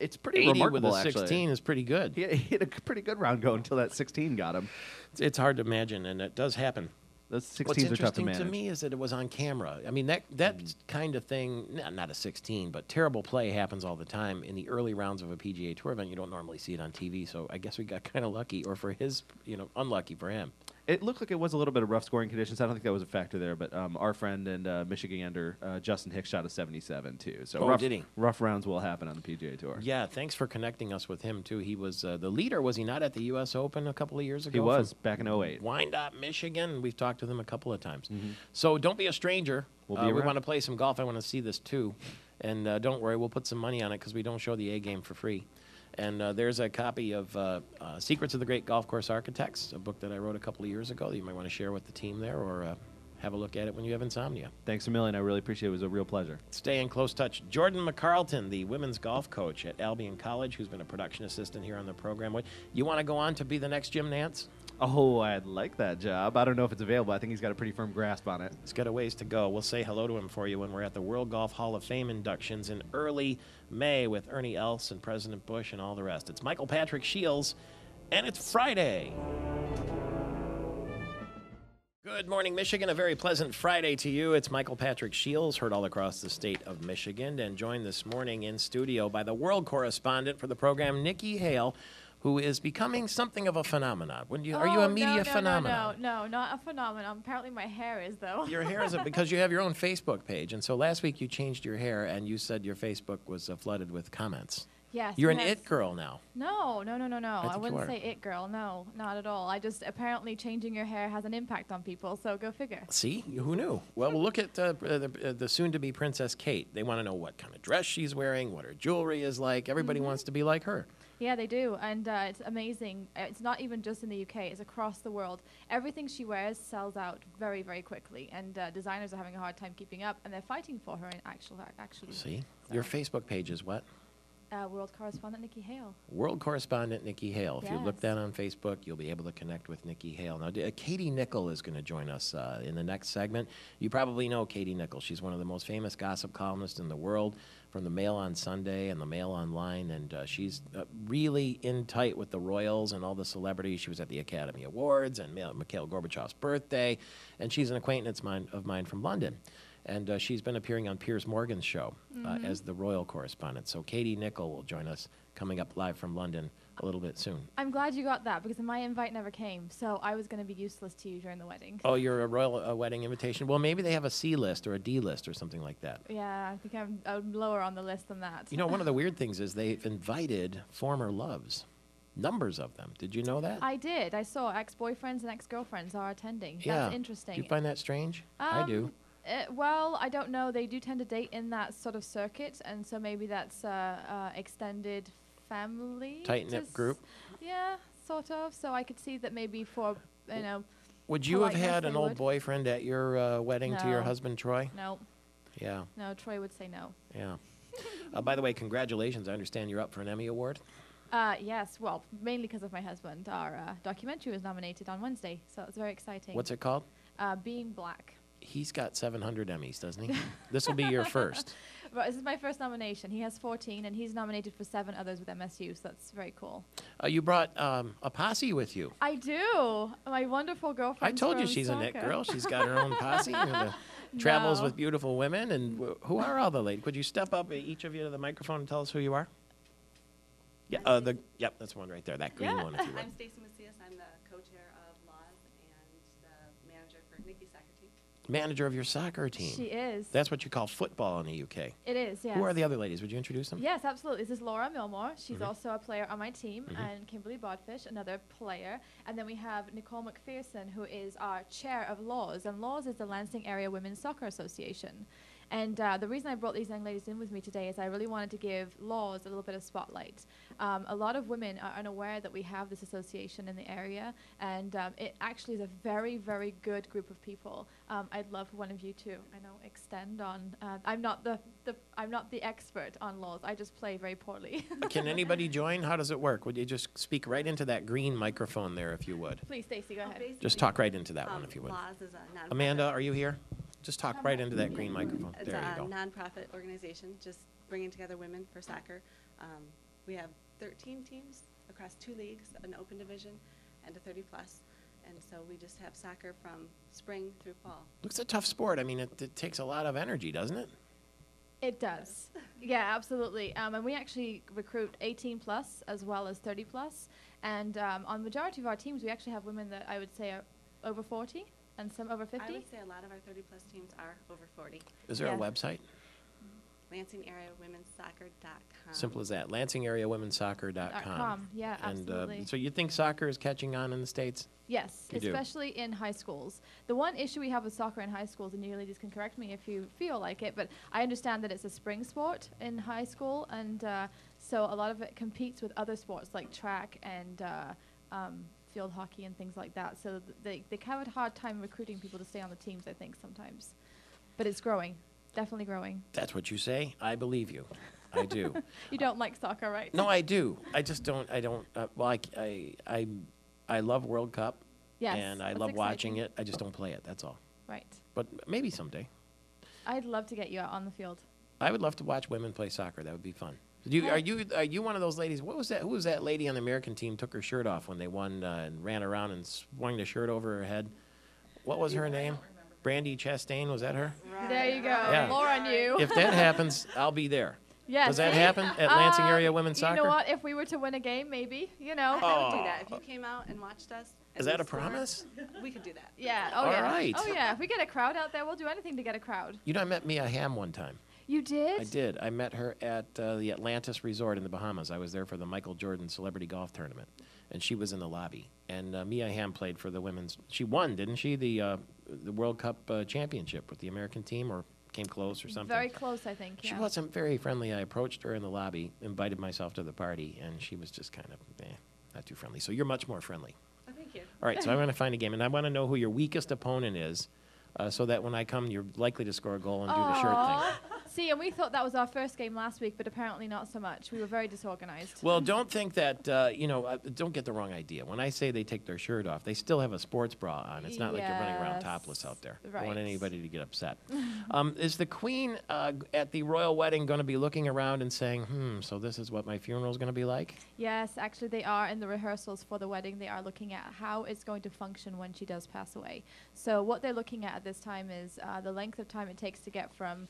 It's pretty 80 remarkable, with a 16 actually. is pretty good. He had a pretty good round going until that 16 got him. It's hard to imagine, and it does happen. Those 16s What's are tough to interesting manage. to me is that it was on camera. I mean, that kind of thing, not a 16, but terrible play happens all the time in the early rounds of a PGA Tour event. You don't normally see it on TV, so I guess we got kind of lucky, or for his, unlucky for him. It looked like it was a little bit of rough scoring conditions. I don't think that was a factor there, but our friend and Michigander Justin Hicks shot a 77 too. So rough, did he? Rough rounds will happen on the PGA Tour. Yeah, thanks for connecting us with him too. He was the leader, was he not, at the U.S. Open a couple of years ago? He was back in 08. Wyandotte, Michigan. We've talked to them a couple of times. So don't be a stranger. We'll be we around. want to play some golf. I want to see this too. And don't worry, we'll put some money on it because we don't show the A game for free. And there's a copy of Secrets of the Great Golf Course Architects, a book that I wrote a couple of years ago that you might want to share with the team there, or have a look at it when you have insomnia. Thanks a million. I really appreciate it. It was a real pleasure. Stay in close touch. Jordan McCarlton, the women's golf coach at Albion College, who's been a production assistant here on the program. You want to go on to be the next Jim Nance? Oh, I'd like that job. I don't know if it's available. I think he's got a pretty firm grasp on it. He's got a ways to go. We'll say hello to him for you when we're at the World Golf Hall of Fame inductions in early May with Ernie Els and President Bush and all the rest. It's Michael Patrick Shields, and it's Friday. Good morning, Michigan. A very pleasant Friday to you. It's Michael Patrick Shields, heard all across the state of Michigan, and joined this morning in studio by the world correspondent for the program, Nikki Hale, who is becoming something of a phenomenon. Are you a media phenomenon? No, not a phenomenon. Apparently my hair is, though. Your hair is because you have your own Facebook page. And so last week you changed your hair, and you said your Facebook was flooded with comments. Yes. You're an it girl now. No. I think wouldn't you are. say it girl. No, not at all. I just, apparently changing your hair has an impact on people, so go figure. See? Who knew? Well, we'll look at the soon-to-be Princess Kate. They want to know what kind of dress she's wearing, what her jewelry is like. Everybody wants to be like her. Yeah, they do, and it's amazing. It's not even just in the UK, it's across the world. Everything she wears sells out very, very quickly, and designers are having a hard time keeping up, and they're fighting for her actually. See? Your Facebook page is what? World Correspondent Nikki Hale. World Correspondent Nikki Hale. If you look Yes. that on Facebook, you'll be able to connect with Nikki Hale. Now, Katie Nichol is going to join us in the next segment. You probably know Katie Nichol. She's one of the most famous gossip columnists in the world, from the Mail on Sunday and the Mail Online, and she's really in tight with the royals and all the celebrities. She was at the Academy Awards and Mikhail Gorbachev's birthday, and she's an acquaintance of mine from London. And she's been appearing on Piers Morgan's show as the royal correspondent. So Katie Nichol will join us coming up live from London a little bit soon. I'm glad you got that, because my invite never came, so I was going to be useless to you during the wedding. Oh, you're a royal wedding invitation? Well, maybe they have a C list or a D list or something like that. Yeah, I think I'm lower on the list than that. You know, one of the weird things is they've invited former loves. Numbers of them. Did you know that? I did. I saw ex-boyfriends and ex-girlfriends are attending. Yeah. That's interesting. Do you find that strange? I do. Well, I don't know. They do tend to date in that sort of circuit, and so maybe that's extended family. Tight-knit group? Yeah, sort of. So I could see that maybe for, Would you have politeness had they an old would. boyfriend at your wedding to your No. husband, Troy? No. Yeah. No, Troy would say no. Yeah. By the way, congratulations. I understand you're up for an Emmy Award. Yes, well, mainly because of my husband. Our documentary was nominated on Wednesday, so it's very exciting. What's it called? Being Black. He's got 700 Emmys, doesn't he? This will be your first. Well, this is my first nomination. He has 14, and he's nominated for 7 others with MSU, so that's very cool. You brought a posse with you. I do. My wonderful girlfriend. I told you she's a knit girl. She's got her own posse. Travels with beautiful women. And who are all the ladies? Could you step up, each of you, to the microphone and tell us who you are? Yeah, yep, that's one right there. That green one, if you would. I'm Stacy Macias. I'm the co-chair of Laws and the manager for Nikki's soccer team. Manager of your soccer team. She is. That's what you call football in the UK. It is, yes. Who are the other ladies? Would you introduce them? Yes, absolutely. This is Laura Milmore. She's Mhm. also a player on my team, Mhm. and Kimberly Bodfish, another player. And then we have Nicole McPherson, who is our chair of Laws. And Laws is the Lansing Area Women's Soccer Association. And the reason I brought these young ladies in with me today is I really wanted to give Laws a little bit of spotlight. A lot of women are unaware that we have this association in the area, and it actually is a very, very good group of people. I'd love for one of you to, extend on. I'm not the expert on Laws. I just play very poorly. Can anybody join? How does it work? Would you just speak right into that green microphone there, if you would? Please, Stacy, go ahead. Just talk right into that one, if you would. Laws is a nonprofit. Amanda, are you here? Just talk right into that green microphone. It's There a you go. nonprofit organization just bringing together women for soccer. We have 13 teams across 2 leagues, an open division and a 30-plus. And so we just have soccer from spring through fall. It's a tough sport. I mean, it takes a lot of energy, doesn't it? It does. Yeah, absolutely. And we actually recruit 18 plus as well as 30 plus. And on the majority of our teams, we actually have women that I would say are over 40 and some over 50. I would say a lot of our 30-plus teams are over 40. Is there a website? LansingAreaWomenSoccer.com. Simple as that. LansingAreaWomenSoccer.com. Yeah, absolutely. And so you think soccer is catching on in the States? Yes, You do. especially in high schools. The one issue we have with soccer in high schools, and you ladies can correct me if you feel like it, but I understand that it's a spring sport in high school, and so a lot of it competes with other sports like track and field hockey and things like that. So they have a hard time recruiting people to stay on the teams, I think, sometimes. But it's growing. Definitely growing. That's what you say. I believe you. I do. You don't like soccer, right? No, I do. I just don't. Well, I love World Cup. Yes, And I that's love watching exciting. it. I just don't play it. That's all. Right. But maybe someday. I'd love to get you out on the field. I would love to watch women play soccer. That would be fun. Are you one of those ladies? What was that? Who was that lady on the American team took her shirt off when they won and ran around and swung the shirt over her head? What was her name? Brandy Chastain, was that her? There you go. Yeah. More on you. If that happens, I'll be there. Yes. Does that happen at Lansing Area Women's Soccer? You know what? If we were to win a game, maybe. You know. I would do that. If you came out and watched us. Is that a promise? We could do that. Yeah. Oh, All yeah. right. Oh, yeah. If we get a crowd out there, we'll do anything to get a crowd. You know, I met Mia Hamm one time. You did? I did. I met her at the Atlantis Resort in the Bahamas. I was there for the Michael Jordan Celebrity Golf Tournament, and she was in the lobby. And Mia Hamm played for the women's. She won, didn't she? The World Cup championship with the American team, or came close or something. Very close, I think. She Yeah. wasn't very friendly. I approached her in the lobby, invited myself to the party, and she was just kind of not too friendly. So you're much more friendly. Oh, thank you. All right, so I'm going to find a game, and I want to know who your weakest opponent is, so that when I come, you're likely to score a goal and do the shirt thing. See, and we thought that was our first game last week, but apparently not so much. We were very disorganized. Well, don't think that, don't get the wrong idea. When I say they take their shirt off, they still have a sports bra on. It's not like you're running around Yes. topless out there. I Right. don't want anybody to get upset. Is the Queen at the royal wedding going to be looking around and saying, so this is what my funeral is going to be like? Yes, actually, they are in the rehearsals for the wedding. They are looking at how it's going to function when she does pass away. So what they're looking at this time is the length of time it takes to get from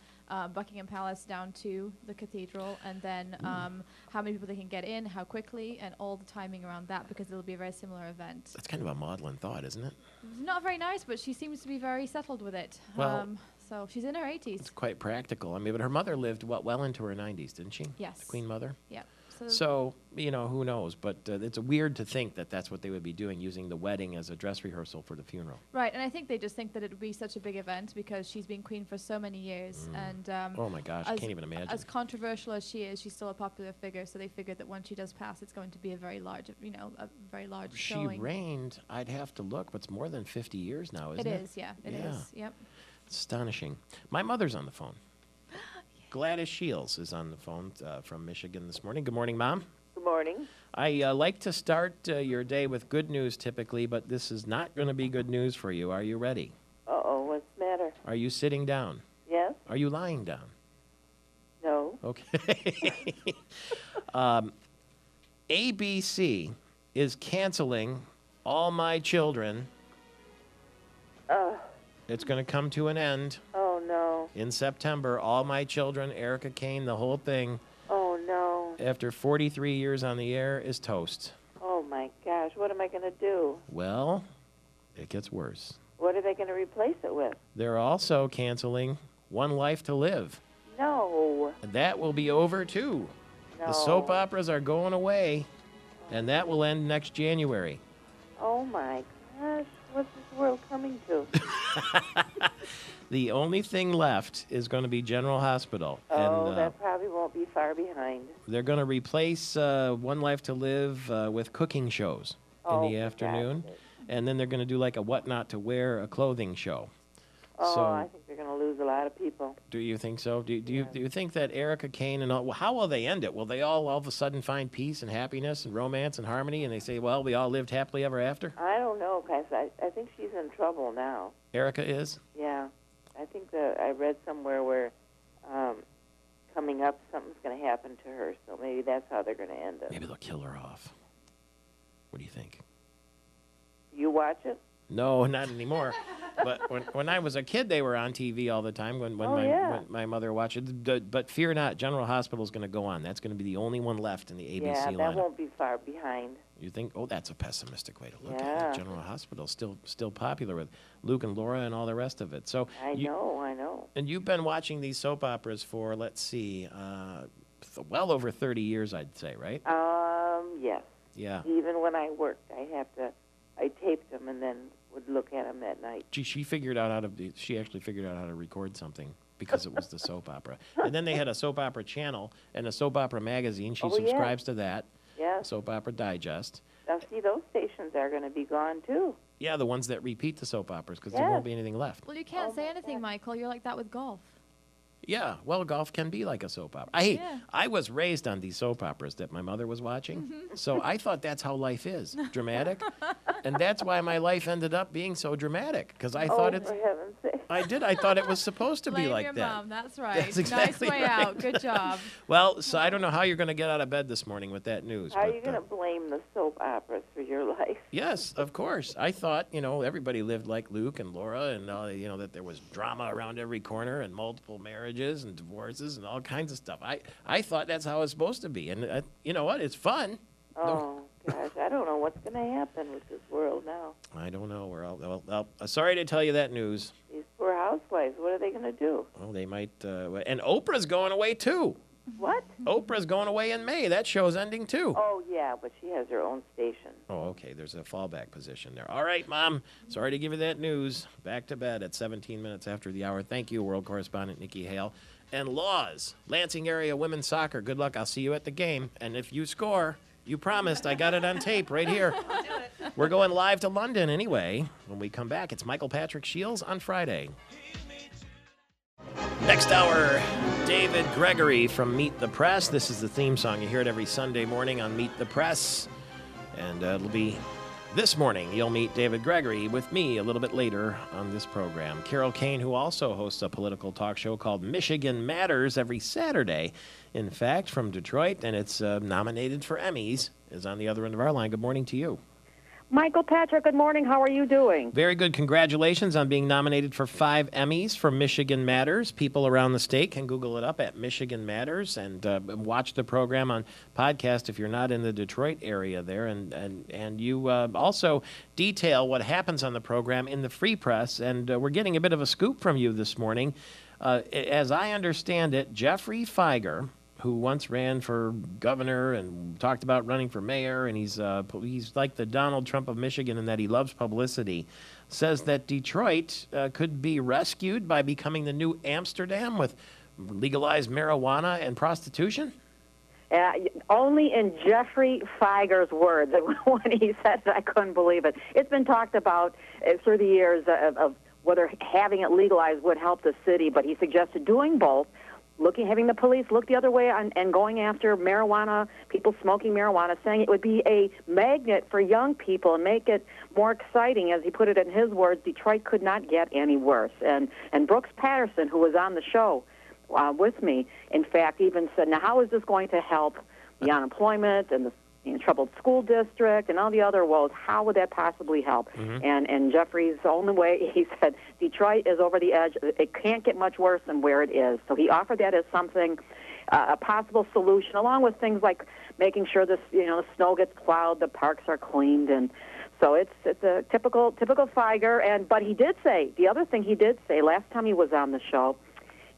Buckingham Palace down to the cathedral, and then how many people they can get in, how quickly, and all the timing around that, because it'll be a very similar event. That's kind of a maudlin thought, isn't it? Not very nice, but she seems to be very settled with it. Well- So she's in her 80s. It's quite practical. I mean, but her mother lived well into her 90s, didn't she? Yes. The Queen Mother? Yep. So, who knows? But it's weird to think that that's what they would be doing, using the wedding as a dress rehearsal for the funeral. Right, and I think they just think that it would be such a big event because she's been queen for so many years. And Oh, my gosh, I can't even imagine. As controversial as she is, she's still a popular figure, so they figured that when she does pass, it's going to be a very large, a very large She showing. reigned, I'd have to look, but it's more than 50 years now, isn't it? It is, yeah, it is. Yep. It's astonishing. My mother's on the phone. Gladys Shields is on the phone from Michigan this morning. Good morning, Mom. Good morning. I like to start your day with good news typically, but this is not going to be good news for you. Are you ready? Uh-oh, what's the matter? Are you sitting down? Yes? Are you lying down? No. Okay. ABC is canceling All My Children. It's going to come to an end. Oh, no. In September. All My Children, Erica Kane, the whole thing. Oh, no. After 43 years on the air, is toast. Oh, my gosh. What am I going to do? Well, it gets worse. What are they going to replace it with? They're also canceling One Life to Live. No. And that will be over, too. No. The soap operas are going away, and that will end next January. Oh, my gosh. What's this world coming to? The only thing left is going to be General Hospital. Oh, and, that probably won't be far behind. they're going to replace One Life to Live with cooking shows in the afternoon. And then they're going to do like a What Not to Wear, a clothing show. Oh, So- I think they're going to lose a lot of people. Do you think so? Do you think that Erica Kane and all, well, how will they end it? Will they all of a sudden find peace and happiness and romance and harmony, and they say, well, we all lived happily ever after? I don't know, guys. I think she's in trouble now. Erica is? Yeah. I think that I read somewhere where coming up something's going to happen to her, so maybe that's how they're going to end it. Maybe they'll kill her off. What do you think? You watch it? No, not anymore. But when I was a kid, they were on TV all the time when my mother watched it. But fear not, General Hospital is going to go on. That's going to be the only one left in the ABC Yeah, that lineup. won't be far behind. You think? Oh, that's a pessimistic way to look Yeah. at it. General Hospital still popular with Luke and Laura and all the rest of it. So I know. And you've been watching these soap operas for, let's see, well over 30 years, I'd say, right? Yes. Yeah. Even when I worked, I taped them and then would look at them at night. Gee, she actually figured out how to record something because it was the soap opera. And then they had a soap opera channel and a soap opera magazine. She subscribes to that. Yeah. Soap Opera Digest. Now, see, those stations are going to be gone, too. Yeah, the ones that repeat the soap operas because there won't be anything left. Well, you can't say anything, Michael. You're like that with golf. Yeah, well, golf can be like a soap opera. I was raised on these soap operas that my mother was watching, so I thought that's how life is, dramatic. And that's why my life ended up being so dramatic, because I thought it's... for heaven's sake. I did. I thought it was supposed to be like your that. mom. That's right. That's exactly nice way right. out. Good job. Well, so I don't know how you're going to get out of bed this morning with that news. How are but, you going to blame the soap operas for your life? Yes, of course. I thought, everybody lived like Luke and Laura and, that there was drama around every corner and multiple marriages and divorces and all kinds of stuff. I thought that's how it's supposed to be. And you know what? It's fun. Oh, gosh. I don't know what's going to happen with this world now. I don't know. Well, sorry to tell you that news. These poor housewives, what are they going to do? Oh, they might. And Oprah's going away, too. What? Oprah's going away in May. That show's ending, too. Oh, yeah, but she has her own station. Oh, okay. There's a fallback position there. All right, Mom. Sorry to give you that news. Back to bed at 17 minutes after the hour. Thank you, world correspondent Nikki Hale. And Laws, Lansing area women's soccer. Good luck. I'll see you at the game. And if you score, you promised. I got it on tape right here. We're going live to London anyway. When we come back, it's Michael Patrick Shields on Friday. Next hour, David Gregory from Meet the Press. This is the theme song. You hear it every Sunday morning on Meet the Press. And it'll be this morning. You'll meet David Gregory with me a little bit later on this program. Carol Kane, who also hosts a political talk show called Michigan Matters every Saturday, in fact, from Detroit, and it's nominated for Emmys, is on the other end of our line. Good morning to you. Michael Patrick, good morning. How are you doing? Very good. Congratulations on being nominated for 5 Emmys for Michigan Matters. People around the state can Google it up at Michigan Matters and watch the program on podcast if you're not in the Detroit area there. And you also detail what happens on the program in the Free Press. And we're getting a bit of a scoop from you this morning. As I understand it, Jeffrey Feiger, who once ran for governor and talked about running for mayor, and he's like the Donald Trump of Michigan in that he loves publicity, says that Detroit could be rescued by becoming the new Amsterdam with legalized marijuana and prostitution? Only in Jeffrey Feiger's words. When he said it, I couldn't believe it. It's been talked about through the years of whether having it legalized would help the city, but he suggested doing both. Having the police look the other way and going after marijuana, people smoking marijuana, saying it would be a magnet for young people and make it more exciting. As he put it in his words, Detroit could not get any worse. And Brooks Patterson, who was on the show with me, in fact, even said, now how is this going to help the unemployment and the troubled school district and all the other woes? How would that possibly help? Mm-hmm. And Jeffrey's only way, he said, Detroit is over the edge. It can't get much worse than where it is. So he offered that as something, a possible solution, along with things like making sure the snow gets plowed, the parks are cleaned, and so it's a typical Feiger. But he did say, the other thing he did say last time he was on the show,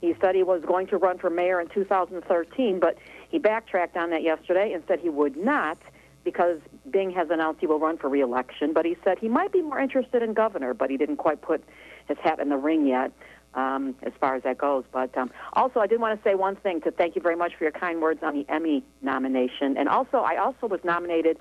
he said he was going to run for mayor in 2013, but he backtracked on that yesterday and said he would not because Bing has announced he will run for re-election. But he said he might be more interested in governor, but he didn't quite put his hat in the ring yet as far as that goes. But also, I did want to say one thing, to thank you very much for your kind words on the Emmy nomination. And also, I also was nominated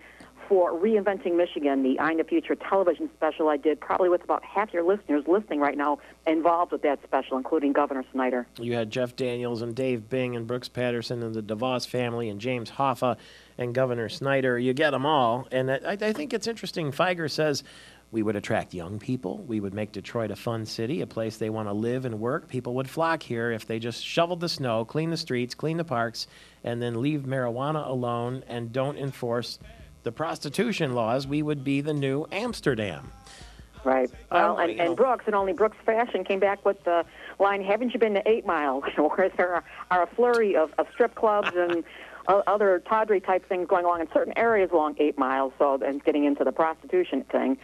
for Reinventing Michigan, the Eye in the Future television special I did, probably with about half your listeners listening right now involved with that special, including Governor Snyder. You had Jeff Daniels and Dave Bing and Brooks Patterson and the DeVos family and James Hoffa and Governor Snyder. You get them all. And I think it's interesting. Feiger says we would attract young people. We would make Detroit a fun city, a place they want to live and work. People would flock here if they just shoveled the snow, clean the streets, clean the parks, and then leave marijuana alone and don't enforce the prostitution laws, we would be the new Amsterdam. Right. Well, and Brooks, and only Brooks Fashion, came back with the line, haven't you been to 8 Mile, where there are a flurry of strip clubs and other tawdry-type things going along in certain areas along 8 Mile, so, and getting into the prostitution thing.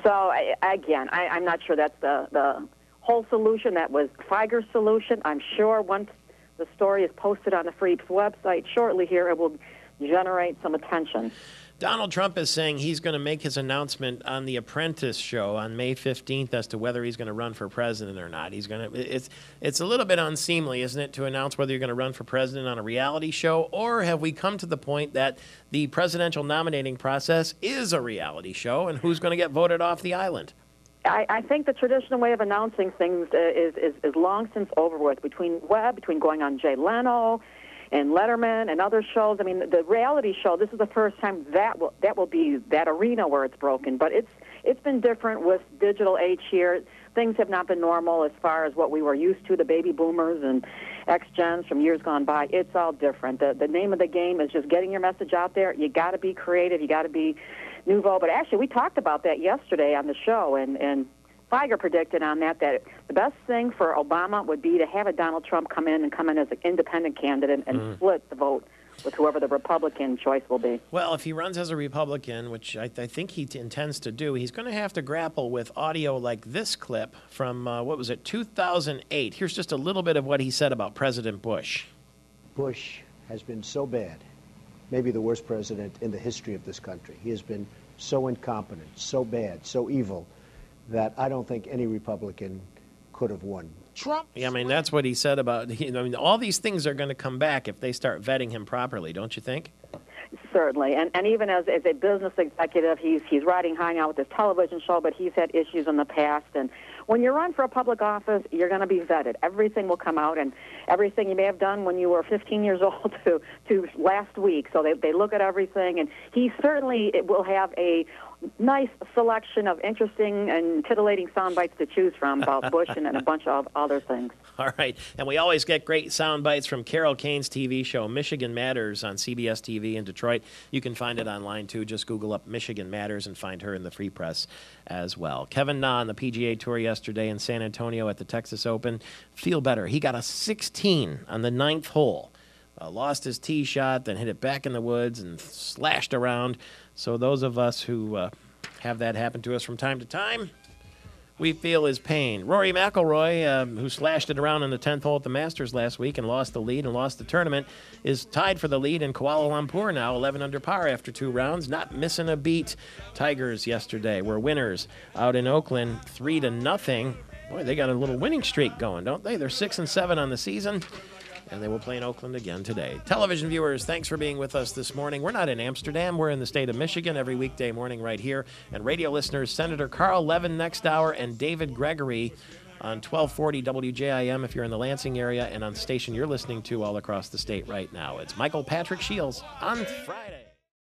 So, I'm not sure that's the whole solution. That was Feiger's solution. I'm sure once the story is posted on the Freeps website shortly here, it will generate some attention. Donald Trump is saying he's going to make his announcement on The Apprentice show on May 15th as to whether he's going to run for president or not. He's going to. It's a little bit unseemly, isn't it, to announce whether you're going to run for president on a reality show, or have we come to the point that the presidential nominating process is a reality show, and who's going to get voted off the island? I think the traditional way of announcing things is long since over with. Between going on Jay Leno and Letterman and other shows. I mean, the reality show, this is the first time that will be that arena where it's broken. But it's been different with digital age here. Things have not been normal as far as what we were used to, the baby boomers and X-Gens from years gone by. It's all different. The name of the game is just getting your message out there. You got to be creative. You got to be nouveau. But actually, we talked about that yesterday on the show, and Feiger predicted on that the best thing for Obama would be to have a Donald Trump come in as an independent candidate and split the vote with whoever the Republican choice will be. Well, if he runs as a Republican, which I think he intends to do, he's going to have to grapple with audio like this clip from, 2008. Here's just a little bit of what he said about President Bush. Bush has been so bad, maybe the worst president in the history of this country. He has been so incompetent, so bad, so evil, that I don't think any Republican could have won. Trump. Yeah, I mean, that's what he said about, all these things are going to come back if they start vetting him properly, don't you think? Certainly, and even as a business executive, he's riding high now with his television show, but he's had issues in the past. And when you run for a public office, you're going to be vetted. Everything will come out, and everything you may have done when you were 15 years old to last week. So they look at everything, and he certainly will have a nice selection of interesting and titillating sound bites to choose from about Bush and a bunch of other things. All right. And we always get great sound bites from Carol Kane's TV show, Michigan Matters, on CBS TV in Detroit. You can find it online, too. Just Google up Michigan Matters and find her in the Free Press as well. Kevin Na on the PGA Tour yesterday in San Antonio at the Texas Open. Feel better. He got a 16 on the 9th hole. Lost his tee shot, then hit it back in the woods and slashed around. So those of us who have that happen to us from time to time, we feel his pain. Rory McIlroy, who slashed it around in the 10th hole at the Masters last week and lost the lead and lost the tournament, is tied for the lead in Kuala Lumpur now, 11 under par after 2 rounds, not missing a beat. Tigers yesterday were winners out in Oakland, 3-0. Boy, they got a little winning streak going, don't they? They're 6-7 on the season. And they will play in Oakland again today. Television viewers, thanks for being with us this morning. We're not in Amsterdam. We're in the state of Michigan every weekday morning right here. And radio listeners, Senator Carl Levin next hour and David Gregory on 1240 WJIM if you're in the Lansing area and on the station you're listening to all across the state right now. It's Michael Patrick Shields on Friday.